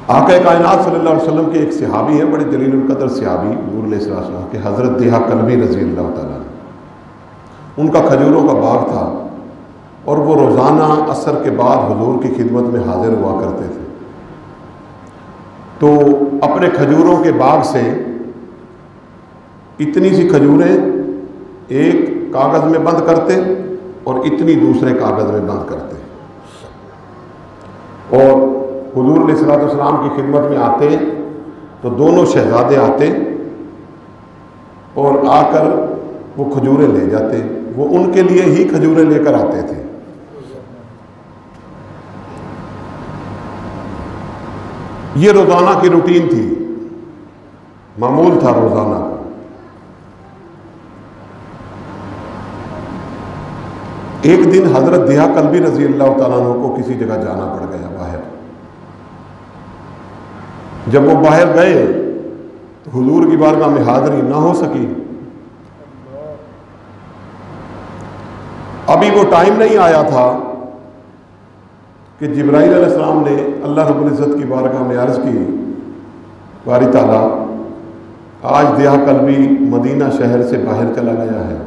آقا کائنات صلی اللہ علیہ وسلم کے ایک صحابی ہیں، بڑے جلیل القدر صحابی حضور علیہ السلام کے، حضرت دیہا کلبی رضی اللہ تعالیٰ عنہ۔ ان کا کھجوروں کا باغ تھا اور وہ روزانہ عصر کے بعد حضور کی خدمت میں حاضر ہوا کرتے تھے۔ تو اپنے کھجوروں کے باغ سے اتنی سی کھجوریں ایک کاغذ میں بند کرتے اور اتنی دوسرے کاغذ میں بند کرتے، اور حضور علیہ الصلوۃ والسلام کی خدمت میں آتے تو دونوں شہزادے آتے اور آ کر وہ کھجوریں لے جاتے۔ وہ ان کے لیے ہی کھجوریں لے کر آتے تھے۔ یہ روزانہ کی روٹین تھی، معمول تھا روزانہ کا۔ ایک دن حضرت دیہا کلبی رضی اللہ تعالیٰ عنہ کو کسی جگہ جانا پڑ گیا باہر۔ جب وہ باہر گئے تو حضور کی بارگاہ میں حاضری نہ ہو سکی۔ ابھی وہ ٹائم نہیں آیا تھا کہ جبرائیل علیہ السلام نے اللہ رب العزت کی بارگاہ میں عرض کی، باری تعالیٰ آج دیہا کلبی مدینہ شہر سے باہر چلا گیا ہے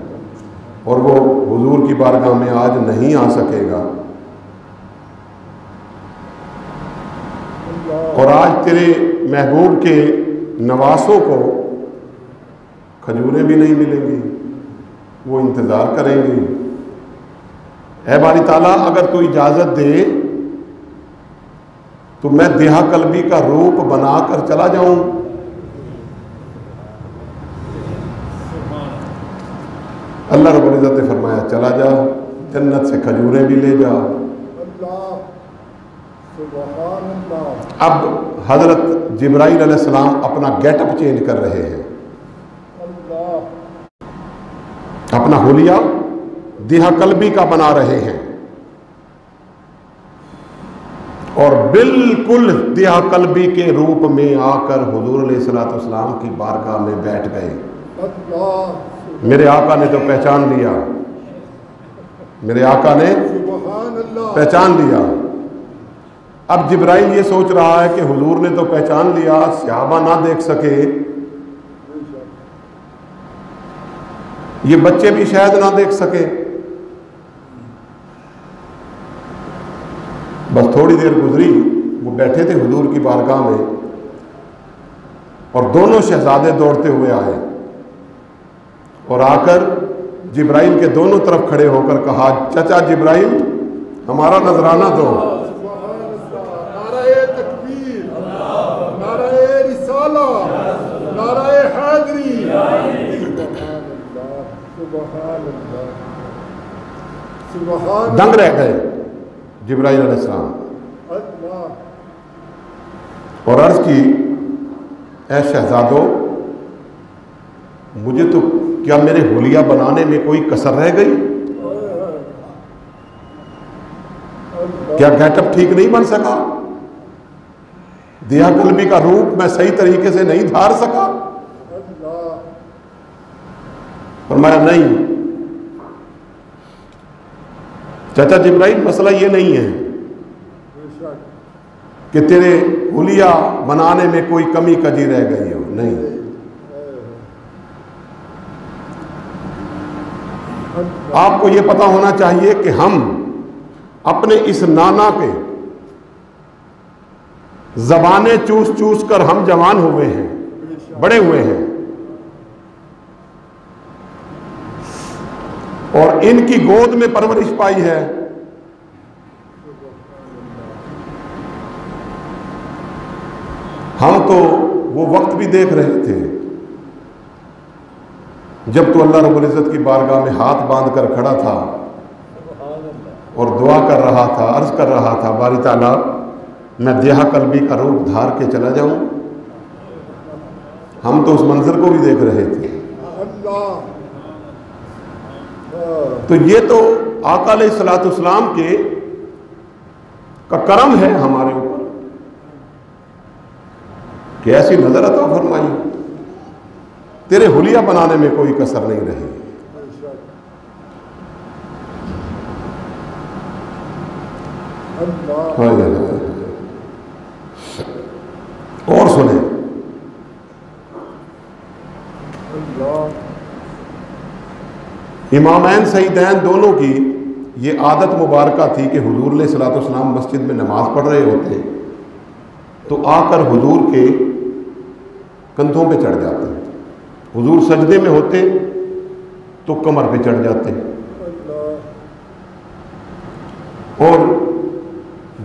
اور وہ حضور کی بارگاہ میں آج نہیں آ سکے گا، اور آج تیرے محبوب کے نواسوں کو کھجوریں بھی نہیں ملیں گی، وہ انتظار کریں گی۔ اے باری تعالیٰ اگر تو اجازت دے تو میں دیہا کلبی کا روپ بنا کر چلا جاؤں۔ اللہ رب العزت نے فرمایا چلا جا، جنت سے کھجوریں بھی لے جا۔ اب حضرت جبرائیل علیہ السلام اپنا گیٹ اپ چینج کر رہے ہیں، اپنا حلیہ دیہا کلبی کا بنا رہے ہیں، اور بالکل دیہا کلبی کے روپ میں آ کر حضور علیہ الصلوۃ والسلام کی بارگاہ میں بیٹھ گئے۔ میرے آقا نے تو پہچان لیا، میرے آقا نے پہچان لیا۔ اب جبرائیل یہ سوچ رہا ہے کہ حضور نے تو پہچان لیا، صحابہ نہ دیکھ سکے، یہ بچے بھی شاید نہ دیکھ سکے۔ بس تھوڑی دیر گزری، وہ بیٹھے تھے حضور کی بارگاہ میں، اور دونوں شہزادے دوڑتے ہوئے آئے اور آ کر جبرائیل کے دونوں طرف کھڑے ہو کر کہا، چچا جبرائیل ہمارا نذرانہ دو۔ نعرہ تکبیر، نعرہ رسالہ، نعرہ حیدری، سبحان اللہ، سبحان اللہ۔ دنگ رہ گئے جبرائیل علیہ السلام اور عرض کی، اے شہزادو مجھے تو کیا میرے حلیہ بنانے میں کوئی کسر رہ گئی؟ کیا گیٹ اپ ٹھیک نہیں بن سکا؟ دیہا کلبی کا روپ میں صحیح طریقے سے نہیں دھار سکا؟ فرمایا نہیں چچا جبرائیل، مسئلہ یہ نہیں ہے کہ تیرے حلیہ بنانے میں کوئی کمی کجی رہ گئی ہو، نہیں۔ آپ کو یہ پتا ہونا چاہیے کہ ہم اپنے اس نانا کے زبانیں چوس چوس کر ہم جوان ہوئے ہیں، بڑے ہوئے ہیں، اور ان کی گود میں پرورش پائی ہے۔ ہم تو وہ وقت بھی دیکھ رہے تھے جب تو اللہ رب العزت کی بارگاہ میں ہاتھ باندھ کر کھڑا تھا اور دعا کر رہا تھا، عرض کر رہا تھا، باری تعالیٰ میں دیہا کلبی کا روپ دھار کے چلا جاؤں۔ ہم تو اس منظر کو بھی دیکھ رہے تھے۔ تو یہ تو آقا علیہ الصلوۃ والسلام کے کا کرم ہے ہمارے اوپر کہ ایسی نظر عطا فرمائی، تیرے حلیہ بنانے میں کوئی کسر نہیں رہی۔ امامین سیدین دونوں کی یہ عادت مبارکہ تھی کہ حضور علیہ الصلوۃ والسلام مسجد میں نماز پڑھ رہے ہوتے تو آ کر حضور کے کندھوں پہ چڑھ جاتے، حضور سجدے میں ہوتے تو کمر پہ چڑھ جاتے، اور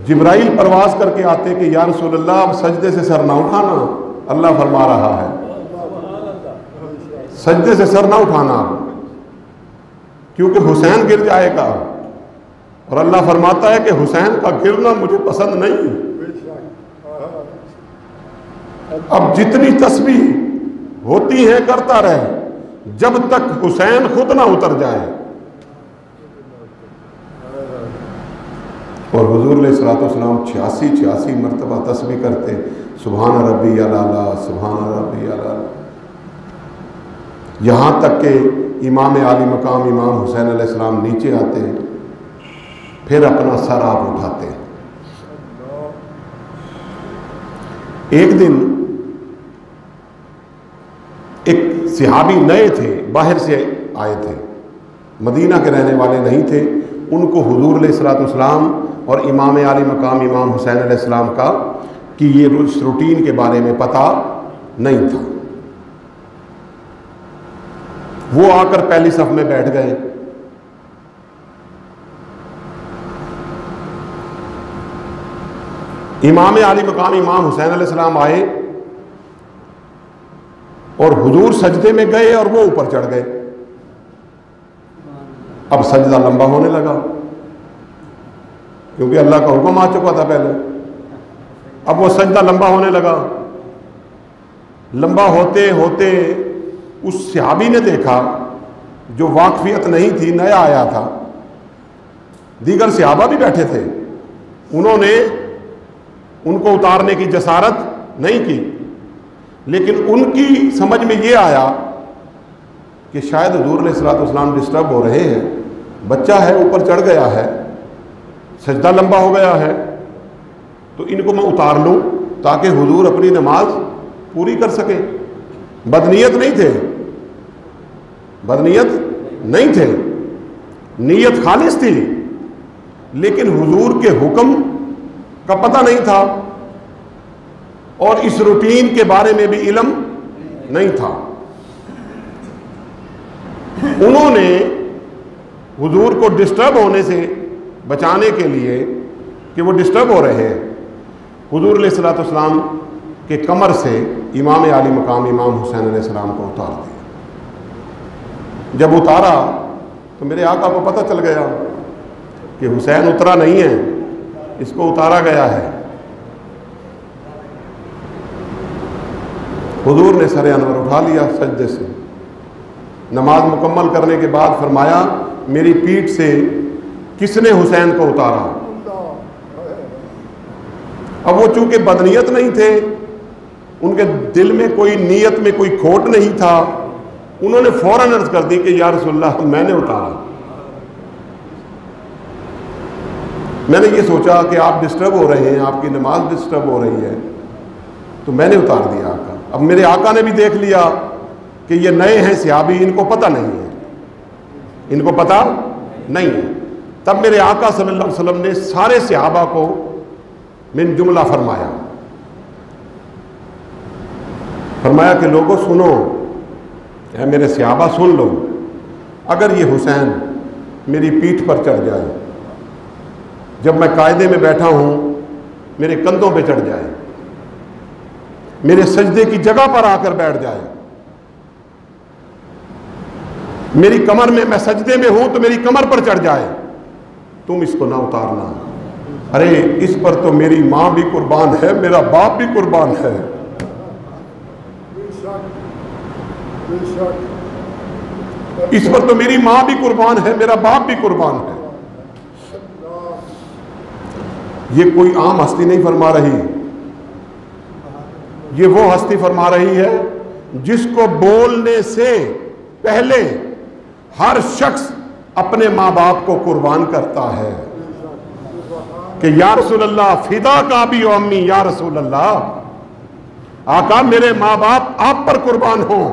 جبرائیل پرواز کر کے آتے کہ یا رسول اللہ اب سجدے سے سر نہ اٹھانا، اللہ فرما رہا ہے سجدے سے سر نہ اٹھانا کیونکہ حسین گر جائے گا، اور اللہ فرماتا ہے کہ حسین کا گرنا مجھے پسند نہیں۔ اب جتنی تسبیح ہوتی ہے کرتا رہے جب تک حسین خود نہ اتر جائے۔ اور حضور علیہ الصلوۃ والسلام 86 مرتبہ تسبیح کرتے، سبحان ربی الاعلیٰ سبحان ربی الاعلیٰ، یہاں تک کہ امام عالی مقام امام حسین علیہ السلام نیچے آتے، پھر اپنا سر آپ اٹھاتے۔ ایک دن ایک صحابی نئے تھے، باہر سے آئے تھے، مدینہ کے رہنے والے نہیں تھے، ان کو حضور علیہ الصلوۃ والسلام اور امام عالی مقام امام حسین علیہ السلام کا کہ یہ روٹین کے بارے میں پتہ نہیں تھا۔ وہ آ کر پہلی صف میں بیٹھ گئے، امام عالی مقام امام حسین علیہ السلام آئے اور حضور سجدے میں گئے اور وہ اوپر چڑھ گئے۔ اب سجدہ لمبا ہونے لگا کیونکہ اللہ کا حکم آ چکا تھا پہلے، اب وہ سجدہ لمبا ہونے لگا، لمبا ہوتے ہوتے اس صحابی نے دیکھا جو واقفیت نہیں تھی، نیا آیا تھا، دیگر صحابہ بھی بیٹھے تھے، انہوں نے ان کو اتارنے کی جسارت نہیں کی، لیکن ان کی سمجھ میں یہ آیا کہ شاید حضور علیہ الصلوۃ والسلام ڈسٹرب ہو رہے ہیں، بچہ ہے اوپر چڑھ گیا ہے، سجدہ لمبا ہو گیا ہے، تو ان کو میں اتار لوں تاکہ حضور اپنی نماز پوری کر سکیں۔ بدنیت نہیں تھے، بدنیت نہیں تھے، نیت خالص تھی، لیکن حضور کے حکم کا پتہ نہیں تھا اور اس روٹین کے بارے میں بھی علم نہیں تھا۔ انہوں نے حضور کو ڈسٹرب ہونے سے بچانے کے لیے کہ وہ ڈسٹرب ہو رہے ہیں، حضور علیہ الصلوۃ والسلام کے کمر سے امام عالی مقام امام حسین علیہ السلام کو اتار دیا۔ جب اتارا تو میرے آقا کو پتہ چل گیا کہ حسین اترا نہیں ہے، اس کو اتارا گیا ہے۔ حضور نے سر انور اٹھا لیا سجدے سے، نماز مکمل کرنے کے بعد فرمایا میری پیٹھ سے کس نے حسین کو اتارا؟ اب وہ چونکہ بدنیت نہیں تھے، ان کے دل میں کوئی نیت میں کوئی کھوٹ نہیں تھا، انہوں نے فوراً عرض کر دی کہ یا رسول اللہ میں نے اتارا۔ میں نے یہ سوچا کہ آپ ڈسٹرب ہو رہے ہیں، آپ کی نماز ڈسٹرب ہو رہی ہے، تو میں نے اتار دیا آقا۔ اب میرے آقا نے بھی دیکھ لیا کہ یہ نئے ہیں صحابی، ان کو پتہ نہیں ہے، ان کو پتہ نہیں ہے۔ تب میرے آقا صلی اللہ علیہ وسلم نے سارے صحابہ کو من جملہ فرمایا کہ لوگوں سنو، اے میرے صحابہ سن لو، اگر یہ حسین میری پیٹھ پر چڑھ جائے، جب میں قاعدے میں بیٹھا ہوں میرے کندھوں پہ چڑھ جائے، میرے سجدے کی جگہ پر آ کر بیٹھ جائے، میری کمر میں سجدے میں ہوں تو میری کمر پر چڑھ جائے، تم اس کو نہ اتارنا۔ ارے اس پر تو میری ماں بھی قربان ہے، میرا باپ بھی قربان ہے، اس پر تو میری ماں بھی قربان ہے، میرا باپ بھی قربان ہے۔ یہ کوئی عام ہستی نہیں فرما رہی، یہ وہ ہستی فرما رہی ہے جس کو بولنے سے پہلے ہر شخص اپنے ماں باپ کو قربان کرتا ہے کہ یا رسول اللہ فدا کا بھی امی، یا رسول اللہ آقا میرے ماں باپ آپ پر قربان ہوں۔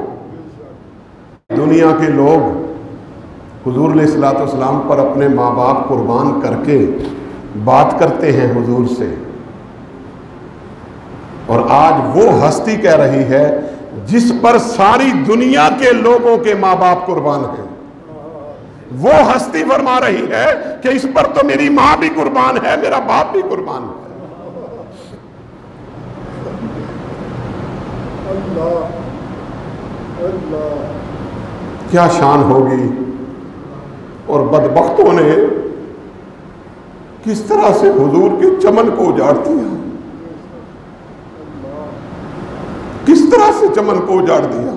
دنیا کے لوگ حضور علیہ الصلوۃ والسلام پر اپنے ماں باپ قربان کر کے بات کرتے ہیں حضور سے، اور آج وہ ہستی کہہ رہی ہے جس پر ساری دنیا کے لوگوں کے ماں باپ قربان ہیں، وہ ہستی فرما رہی ہے کہ اس پر تو میری ماں بھی قربان ہے، میرا باپ بھی قربان ہے۔ اللہ اللہ، کیا شان ہوگی، اور بدبختوں نے کس طرح سے حضور کے چمن کو اجاڑ دیا، کس طرح سے چمن کو اجاڑ دیا۔